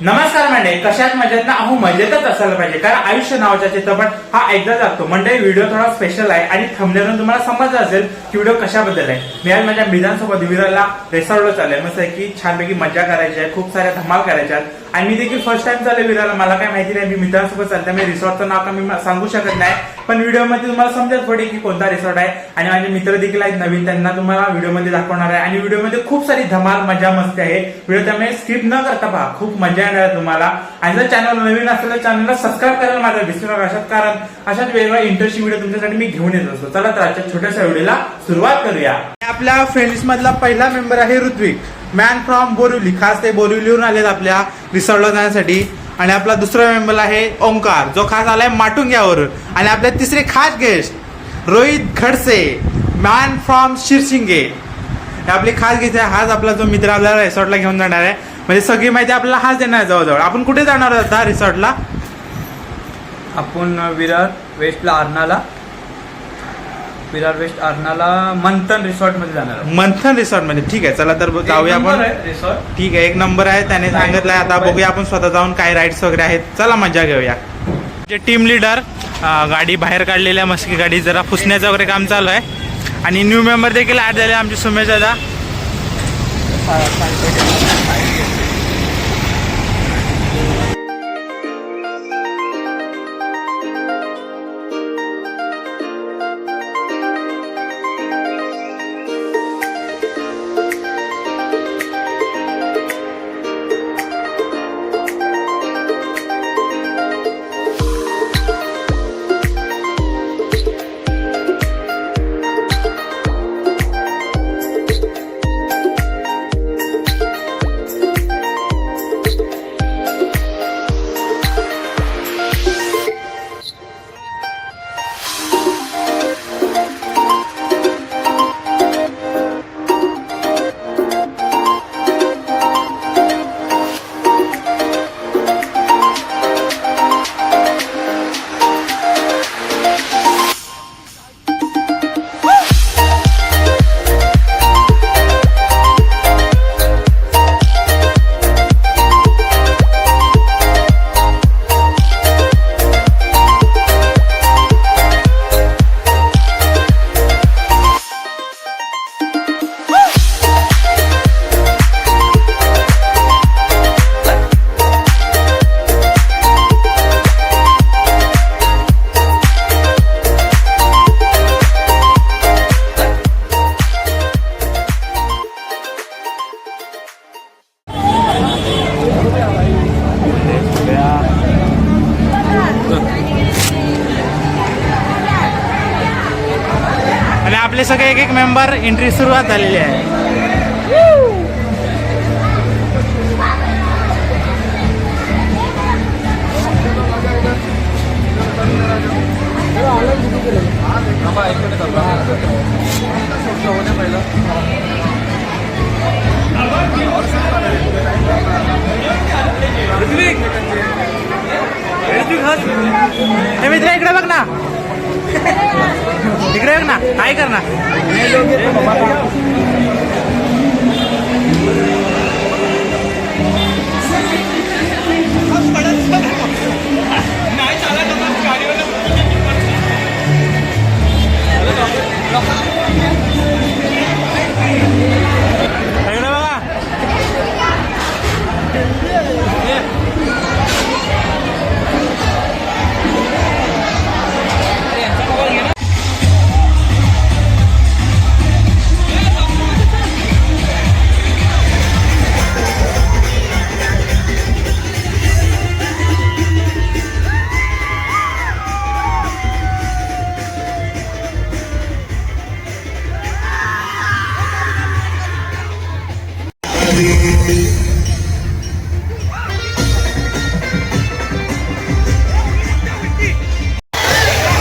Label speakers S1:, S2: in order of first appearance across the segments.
S1: नमस्कार मंडळी, कशात मजेत ना? अहो मजेतच असायला पाहिजे, कारण आयुष्य नावाचा चित्रपट हा एकदा जातो. मंडळी, व्हिडिओ थोडा स्पेशल आहे आणि थंबनेलवरून तुम्हाला समजलं असेल की व्हिडिओ कशाबद्दल आहे. मी आज माझ्या मित्रांसोबत विरारला रिसॉर्टला चाललोय. मस्त आहे की छानपैकी मजा करायची आहे, खूप साऱ्या धमाल करायच्या आहेत. आणि मी देखील फर्स्ट टाइम चाललोय विरारला, मला काय माहिती नाही. मी मित्रांसोबत चालतोय, मी रिसॉर्टचं नाव का मी सांगू शकत नाही, पण व्हिडिओमध्ये तुम्हाला समजेल थोडी की कोणता रिसॉर्ट आहे. आणि माझे मित्र देखील आहेत नवीन, त्यांना तुम्हाला व्हिडिओमध्ये दाखवणार आहे. आणि व्हिडिओमध्ये खूप सारी धमाल मजा मस्ती आहे. व्हिडिओ त्यामुळे स्किप न करता पहा, खूप मजा येणार आहे तुम्हाला. आणि जर चॅनल नवीन असेल तर चॅनलला सबस्क्राईब करायला माझा विसरू नका, कारण अशाच वेगवेगळ्या इंटरेस्टिंग व्हिडिओ तुमच्यासाठी मी घेऊन येत असतो. चला तर आजच्या छोट्याशा व्हिडिओला सुरुवात करूया. आपल्या फ्रेंड्स मधला पहिला मेंबर आहे ऋत्विक, मॅन फ्रॉम बोरिवली. खास ते बोरिवलीहून आलेत आपल्या रिसॉर्टला जाण्यासाठी. आणि आपला दुसरा मेंबर आहे ओंकार, जो खास आलाय माटुंग्यावरून. आणि आपले तिसरे खास guest Rohit Khadse, man from Shirshinge. हे आपली खास गेस्ट आहे. हाच आपला जो मित्र आपल्याला रिसॉर्टला घेऊन जाणार आहे. म्हणजे सगळी माहिती आपल्याला हाच देणार जवळजवळ. आपण कुठे जाणार होता रिसॉर्टला?
S2: आपण विरार वेस्टला अर्नाला, विरार वेस्ट अर्नाला मंथन रिसॉर्ट मध्ये जाणार आहोत.
S1: मंथन रिसॉर्ट मध्ये. ठीक आहे, चला तर जाऊया आपण.
S2: रिसॉर्ट
S1: ठीक आहे, एक नंबर आहे, त्याने सांगितलंय. आता बघूया आपण स्वतः जाऊन काय राईड्स वगैरे आहेत. चला मजा घेऊया. जे टीम लीडर गाडी बाहेर काढलेली आहे, मस्की गाडी जरा पुसण्याचं वगैरे काम चालू आहे. आणि न्यू मेंबर देखील ऍड झाले आमचे सुमेश दादा. आणि आपले सगळे एक एक मेंबर एंट्री सुरुवात झालेली आहे. हे मित्र इकडे बघ ना, इकडे बघ ना, काय करणार?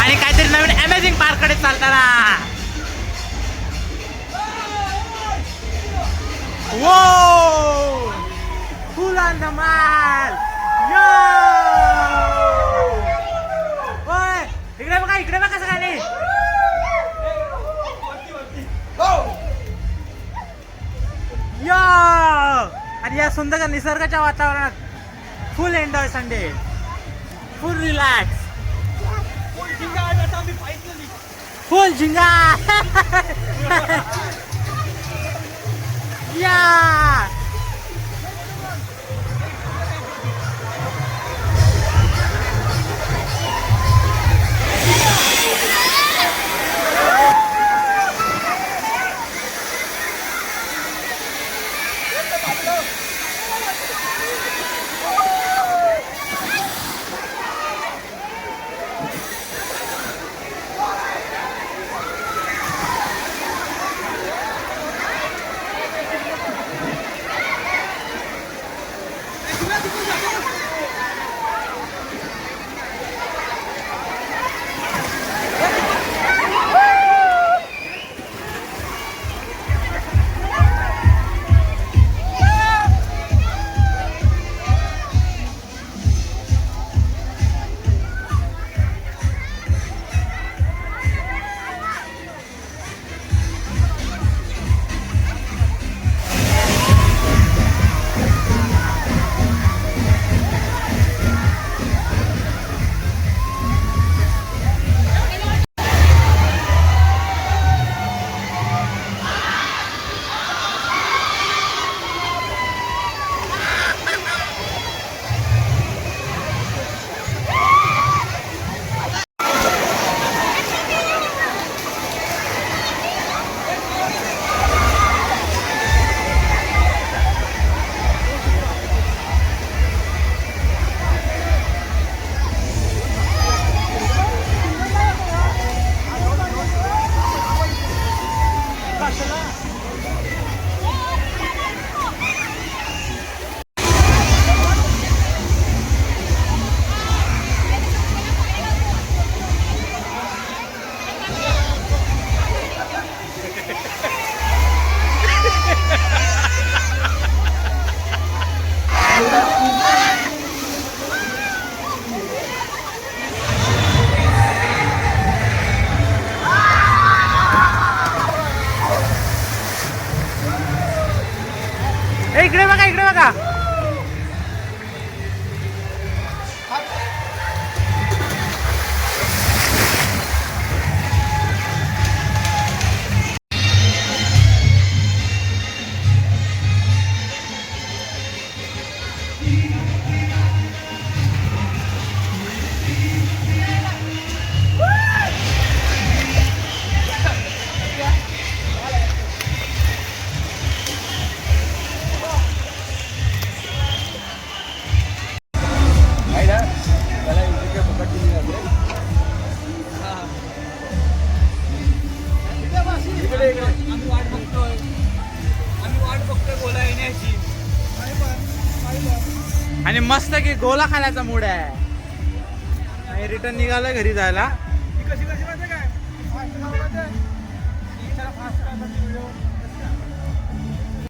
S1: आणि काहीतरी नवीन अमेझिंग पार्ककडे चालताना. वो फुल ऑन द माल. यो ओय, इकडे बघा कसं काय. या आणि या सुंदर निसर्गाच्या वातावरणात फुल एन्जॉय संडे, फुल रिलॅक्स, फुल झिंगा या. इकडे बघा, इकडे बघा. आणि मस्त की गोला खाण्याचा मूड आहे. आणि रिटर्न निघालं घरी जायला.
S3: कशी कशी माहिती काय